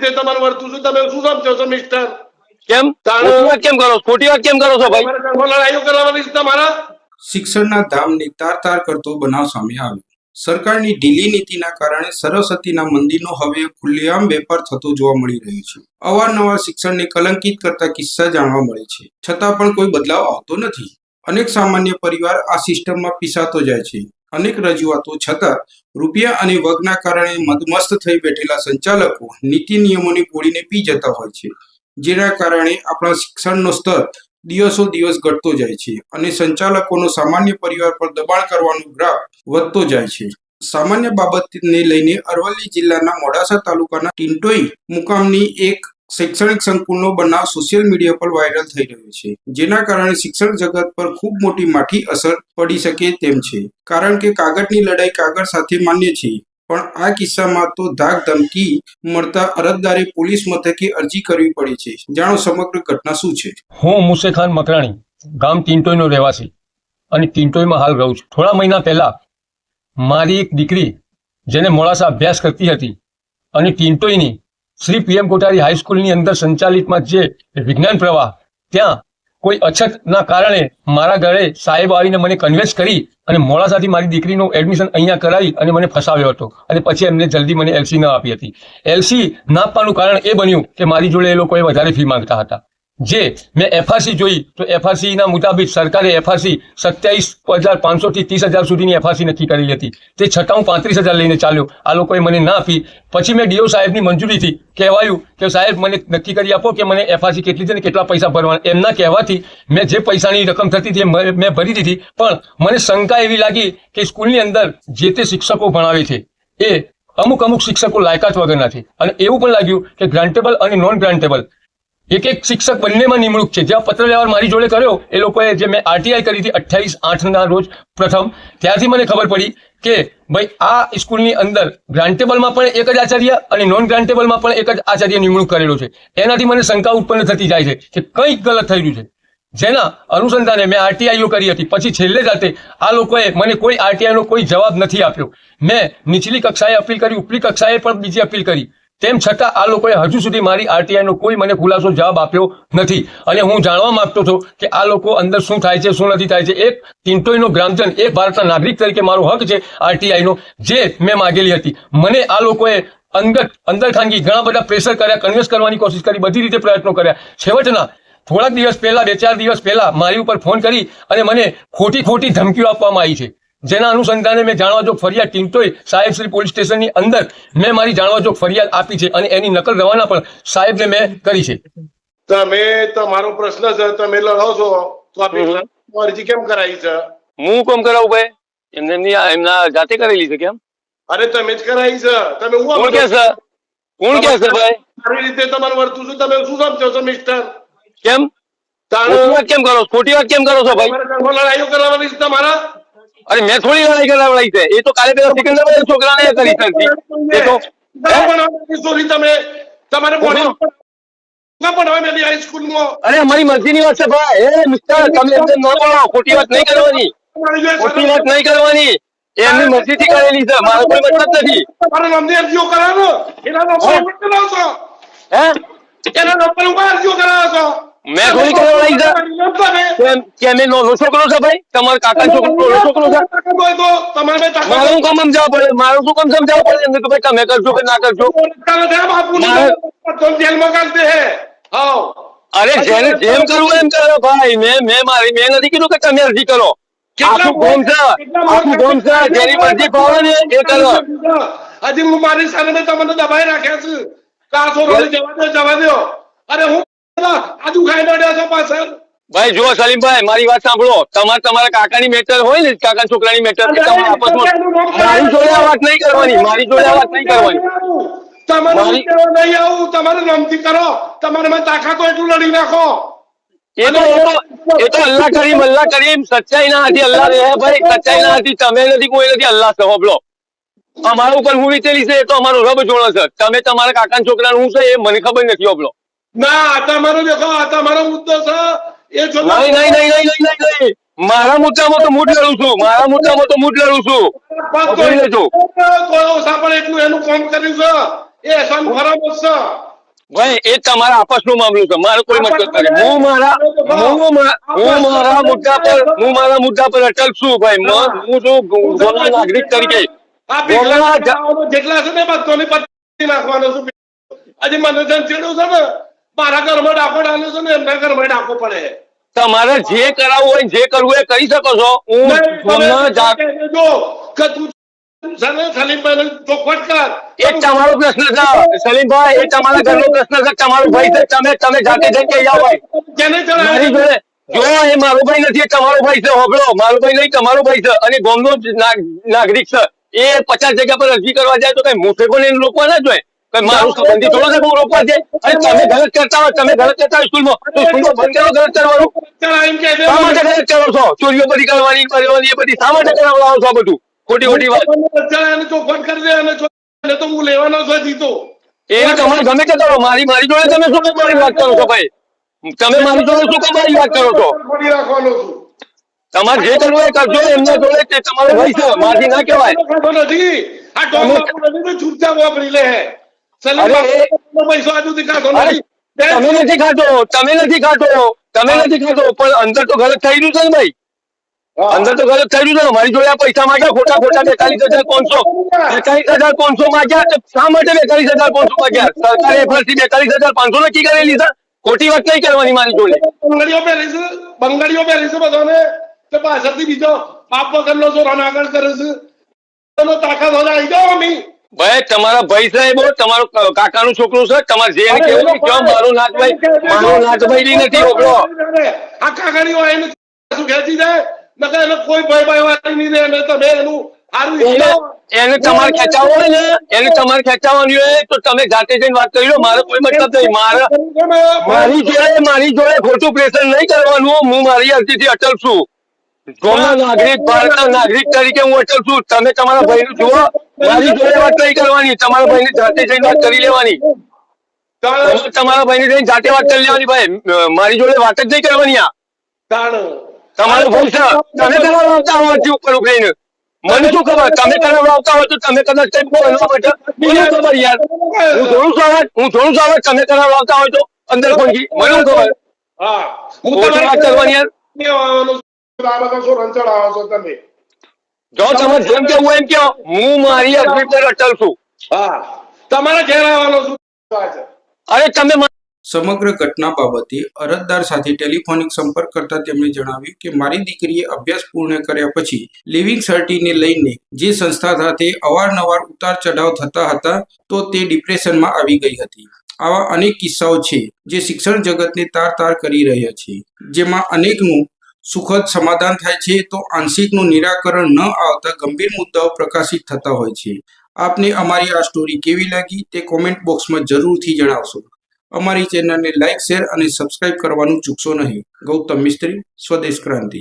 રીતે તમારું વર્તું છું, તમે શું સમજો છો મિસ્ટર? કેમ કેમ કરો ખોટી વાત કેમ કરો છો ભાઈ? લડાઈઓ કરવાની છે તમારા? શિક્ષણના ધામને તાર કરતો બનાવ સામે આવ્યો. સરકારની ઢીલી નીતિના કારણે સરસ્વતીના મંદિરનો હવે ખુલ્લેઆમ વેપાર થતો જોવા મળી રહ્યો છે. અવારનવાર શિક્ષણને કલંકિત કરતા કિસ્સા જાણવા મળે છે, છતાં પણ કોઈ બદલાવ આવતો નથી. અનેક સામાન્ય પરિવાર આ સિસ્ટમમાં પીસાતો જાય છે. અનેક રજૂઆતો છતાં રૂપિયા અને વગના કારણે મદમસ્ત થઈ બેઠેલા સંચાલકો નીતિ નિયમોની ગોળીને પી જતા હોય છે, જેના કારણે આપણા શિક્ષણનો સ્તર દિવસો દિવસ ઘટતો જાય છે અને સંચાલકોનો સામાન્ય પરિવાર પર દબાણ કરવાનો ગ્રાફ વધતો જાય છે. સામાન્ય બાબતને લઈને અરવલ્લી જિલ્લાના મોડાસા તાલુકાના ટિન્ટોઈ મુકામની એક શૈક્ષણિક સંકુલનો બનાવ સોશિયલ મીડિયા પર વાયરલ થઈ રહ્યો છે, જેના કારણે શિક્ષણ જગત પર ખૂબ મોટી માઠી અસર પડી શકે તેમ છે. કારણ કે કાગળની લડાઈ કાગળ સાથે માન્ય છે, પણ આ કિસ્સામાં તો ધાક ધમકી મળતા અરજદારે પોલીસ મથકે અરજી કરવી પડી છે. જાણો સમગ્ર ઘટના શું છે. હું મુસે ખાન મકરાણી, ગામ ટિન્ટોઈનો રહેવાસી અને ટિન્ટોઈમાં હાલ રહું છું. થોડા મહિના પહેલા મારી એક દીકરી જેને મોડાસા અભ્યાસ કરતી હતી અને ટિન્ટોઈની શ્રી પીએમ કોઠારી હાઈસ્કૂલની અંદર સંચાલિતમાં જે વિજ્ઞાન પ્રવાહ, ત્યાં કોઈ અછતના કારણે મારા ઘરે સાહેબ આવીને મને કન્વેન્સ કરી અને મોડાસાથી મારી દીકરીનું એડમિશન અહીંયા કરાવી અને મને ફસાવ્યો હતો. અને પછી એમને જલ્દી મને એલસી ન આપી હતી. એલસી ના આપવાનું કારણ એ બન્યું કે મારી જોડે એ લોકોએ વધારે ફી માંગતા હતા. જે મેં એફઆરસી જોઈ તો એફઆરસીના મુતાબિક સરકારે એફઆરસી 27,500 થી 30,000 સુધીની એફઆરસી નક્કી કરેલી હતી. તે છતાં હું 35,000 લઈને ચાલ્યો. આ લોકોએ મને ના આપી. પછી મેં ડીઓ સાહેબની મંજૂરીથી કહેવાયું કે સાહેબ મને નક્કી કરી આપો કે મને એફઆરસી કેટલી છે ને કેટલા પૈસા ભરવાના. એમના કહેવાથી મેં જે પૈસાની રકમ થતી હતી મેં ભરી દીધી. પણ મને શંકા એવી લાગી કે સ્કૂલની અંદર જે તે શિક્ષકો ભણાવે છે એ અમુક શિક્ષકો લાયકાત વગરના છે. અને એવું પણ લાગ્યું કે ગ્રાન્ટેબલ અને નોન ગ્રાન્ટેબલ એક શિક્ષક બંનેમાં નિમણૂક છે. જ્યાં પત્ર વ્યવહાર મારી જોડે કર્યો એ લોકોએ, જે મેં આરટીઆઈ કરી હતી 28/8ના રોજ પ્રથમ, ત્યારથી મને ખબર પડી કે ભાઈ આ સ્કૂલની અંદર ગ્રાન્ટેબલમાં પણ એક જ આચાર્ય અને નોન ગ્રાન્ટેબલમાં પણ એક જ આચાર્ય નિમણૂક કરેલો છે. એનાથી મને શંકા ઉત્પન્ન થતી જાય છે કે કંઈક ગલત થઈ રહ્યું છે. જેના અનુસંધાને મેં આરટીઆઈઓ કરી હતી. પછી છેલ્લે જાતે આ લોકોએ મને કોઈ આરટીઆઈનો કોઈ જવાબ નથી આપ્યો. મેં નીચલી કક્ષાએ અપીલ કરી, ઉપલી કક્ષાએ પણ બીજી અપીલ કરી. તેમ છતાં આ લોકોએ હજુ સુધી મારી આરટીઆઈનો કોઈ મને ખુલાસો જવાબ આપ્યો નથી. અને હું જાણવા માંગતો હતો કે આ લોકો અંદર શું થાય છે, શું નથી થાય છે. એક ટિન્ટોઈનો ગ્રામજન, એક ભારતના નાગરિક તરીકે મારો હક છે આરટીઆઈનો, જે મેં માગેલી હતી. મને આ લોકોએ અંદર ખાનગી ઘણા બધા પ્રેશર કર્યા, કન્વિન્સ કરવાની કોશિશ કરી, બધી રીતે પ્રયત્નો કર્યા. છેવટના થોડાક દિવસ પહેલા, 2-4 દિવસ પહેલા મારી ઉપર ફોન કરી અને મને ખોટી ધમકીઓ આપવામાં આવી છે. જેના અનુસંધાને મેં જાણવાજોગ ફરિયાદ ટિન્ટોઈ સાહેબશ્રી પોલીસ સ્ટેશનની અંદર મેં મારી જાણવાજોગ ફરિયાદ આપી છે અને એની નકલ રવાના પણ સાહેબને મેં કરી છે. તમે, તમારો પ્રશ્ન છે, તમે લડો છો તો આ અરજી કેમ કરાવી છે? હું કેમ કરાવું ભાઈ? એમના જાતે કરેલી છે. કેમ? અરે તમે જ કરાવી છે. તમે કોણ કે છે? કોણ કે છે ભાઈ? સારી રીતે તમારું વર્તું છું, તમે શું સમજો છો મિસ્ટર? કેમ કેમ કરો ખોટી વાત કેમ કરો છો ભાઈ? લડાઈઓ કરવાની છે તમારા? અરે મેં થોડી લડાઈ કરાવડાવી છે. એ તો કાલે પેલા સિકંદરભાઈ છોકરાને કરી હતી. એ તો તમે તમારે હાઈસ્કૂલમાં, અરે અમારી મરજીની વાત છે ભાઈ. એ મિસ્ટર, તમે એમને ન બોલો. ખોટી વાત નહીં કરવાની. ખોટી વાત નહીં કરવાની. એ એમની મરજીથી કરેલી છે. મારો કોઈ મતલબ નથી. તમારે નામની અરજીઓ કરાવો, એના નંબર કરાવો છો. હે? એના નંબર ઉપર અરજીઓ કરાવો છો. મેં થોડી કરાવડાવી છે. કે મેં નો છોકરો છે ભાઈ? તમારા કાકા છોકરો છોકરો છે? મારું શું કામ સમજાવવા પડે? મારું શું કામ સમજાવવા પડે એમને કે ભાઈ તમે કરજો કે ના કરજો? અરે જેને જેમ કરવું એમ કરો ભાઈ. મેં નથી કીધું કે તમે અરજી કરો. આખું ગોમ છે, જેની મરજી ફાવે ને એ કરો. હજી હું મારી સામે તમને દબાઈ રાખ્યા છે. કા છોકરો જવા દો. અરે હું આજુ ખાઈ નડ્યા છો પાછળ. ભાઈ જુઓ સલીમભાઈ, મારી વાત સાંભળો. તમારા કાકાની મેટર હોય ને, કાકા છોકરાની મેટર, મારી જોડે આ વાત નહીં કરવાની. મારી જોડે આ વાત નહીં કરવાની. તમારે નહીં આવું, તમારે રમતી કરો. તમારે મેં તાકાત હોય એટલું લડી નાખો. એ તો અલ્લાહ કરીમ સચ્ચાઈ ના હતી. અલ્લાહ રહે ભાઈ, સચ્ચાઈ ના હતી. તમે નથી, કોઈ નથી. અલ્લાહ છે. હોબળો, અમારા ઉપર હું વિચેલી છે એ તો અમારો રબ જોડે છે. તમે તમારા કાકા છોકરાનું શું છે એ મને ખબર નથી. હોબળો, ના, તમારો દેખો, આ તમારો મુદ્દો છે. એ જો નહીં. મારા મુદ્દામાં તો મૂડ લડું છું. મારા મુદ્દામાં તો મૂડ લડું છું. એટલું એનું કામ કર્યું છે એ એસાન બરાબર છે. ભાઈ એ તમારા આપસનો મામલો છે, મારો કોઈ મતલબ નથી. હું મારા મુદ્દા પર અટલ છું ભાઈ. હું છું ગામના નાગરિક તરીકે. આ ભીખલા જેટલા છે ને બધાને પતી નાખવાનો છું. હજી મને ચેડું છે ને મારા ઘરમાં ડાકો ડાલ્યો છે ને એમના ઘરમાં ડાકો પડે. તમારે જે કરાવવું હોય જે કરવું એ કરી શકો છો. હું ગામના જો કે તું સલીમભાઈને ચોખવટ કર. એ તમારો પ્રશ્ન છે સલીમભાઈ, એ તમારા ઘરનો પ્રશ્ન છે. તમારો ભાઈ છે, તમે જાતે જઈને કહી આવો ભાઈ. જેને મારી જોડે જો એ મારો ભાઈ નથી, એ તમારો ભાઈ છે. હોબળો, મારો ભાઈ નહીં, તમારો ભાઈ છે અને ગામનો જ નાગરિક છે. એ 50 જગ્યા પર અરજી કરવા જાય તો કઈ મુફે પણ એને રોકવા ના જોઈએ. કઈ મારું સંબંધી થોડો છે હું રોકવા જાય. અને તમે ગલત કરતા હોય સ્કૂલમાં તો સ્કૂલમાં બંધ કરો ગલત કરવાનું. શા માટે ગલત કરો છો? ચોરીઓ બધી કરવાની એ બધી શા માટે કરાવડાવો છો? બધું ખોટી વાત. ચોખવટ કરી દે અને તો હું લેવાનો છું જીતો. એ તમારે ગમે તે કરો. મારી જોડે તમે શું કમાવાની વાત કરો છો ભાઈ? તમે મારી જોડે શું કમાવાની વાત કરો છો? ખોટી રાખવાનો છું. તમારે જે કરવું એ કરજો. એમના જોડે તે તમારો ભાઈ છે, મારી ના કહેવાય. નથી આ ટોપ નથી છૂટતા વાપરી લે હે. પૈસો આજુ દેખાતો નથી. તમે નથી ખાતો પણ અંદર તો ગલત થઈ રહ્યું છે ને ભાઈ. અંદર તો ગલત થઈ રહ્યું છે. મારી જોડે આ પૈસા માંગ્યા ખોટા 42,500 માંગ્યા. તો શા માટે 42,500 માંગ્યા? સરકારે એફઆરસી 42,500 નક્કી કરેલી છે. ખોટી વાત નહીં કરવાની મારી જોડે. બંગડીઓ પહેરી છે બધાને કે પાછળથી બીજો બાપ વગરનો ચોરાનો આગળ કરે છે. તાકાત હોય આવી જાઓ અમી. ભાઈ તમારા ભાઈ સાહેબ, તમારો કાકાનું છોકરું છે. તમારે જે એને કેવું કેમ મારો નાથભાઈ નથી હોબળો. આ કાકાણીઓ એને શું ખેંચી જાય નકર એને કોઈ ભાઈ વાળી નહીં દે અને તમે એનું સારું એને તમારે ખેંચાવવું હોય ને, એને તમારે ખેંચાવવાની હોય તો તમે જાતે જઈને વાત કરી લો. મારો કોઈ મતલબ નહીં. મારી જોડે ખોટું પ્રેશર નહીં કરવાનું. હું મારી અરજીથી અટલ છું. ગામના નાગરિક, ભારતના નાગરિક તરીકે હું અટલ છું. તમે તમારા ભાઈનું જુઓ. મારી જોડે વાત નહીં કરવાની. તમારા ભાઈને જાતે જઈને વાત કરી લેવાની. તમારા ભાઈને જઈને જાતે વાત કરી લેવાની ભાઈ. મારી જોડે વાત જ નહીં કરવાની. આ તમારો ભાઈ છે. તમે કરાવડાવતા હોય ઉપર ઉભરીને મને શું ખબર? તમે કરાવડાવતા હોય તો તમે કદાચ કઈ બનવા માટે મને ખબર યાર. હું થોડું સ્વાગત તમે કરાવડાવતા હોય તો અંદર પહોંચી મને શું ખબર? ખોટી વાત કરવાની યાર. જો તમારે જેમ કેવું એમ કહો. હું મારી અરજી પર અટલ છું. તમારે ઘેર આવવાનો છું. અરે તમે સમગ્ર ઘટના બાબતે અરજદાર સાથે ટેલિફોનિક સંપર્ક કરતા તેમણે જણાવ્યું કે મારી દીકરીએ અભ્યાસ પૂર્ણ કર્યા પછી લિવિંગ સર્ટિને લઈને જે સંસ્થા સાથે અવારનવાર ઉતાર ચઢાવ થતા હતા તો તે ડિપ્રેશનમાં આવી ગઈ હતી. આવા અનેક કિસ્સાઓ છે જે શિક્ષણ જગતને તાર કરી રહ્યા છે, જેમાં અનેકનું સુખદ સમાધાન થાય છે તો આંશિકનું નિરાકરણ ન આવતા ગંભીર મુદ્દાઓ પ્રકાશિત થતા હોય છે. આપને અમારી આ સ્ટોરી કેવી લાગી તે કોમેન્ટ બોક્સમાં જરૂરથી જણાવશો. અમારી ચેનલને લાઇક, શેર અને સબસ્ક્રાઇબ કરવાનું ચૂકશો નહીં. ગૌતમ મિસ્ત્રી, સ્વદેશ ક્રાંતિ.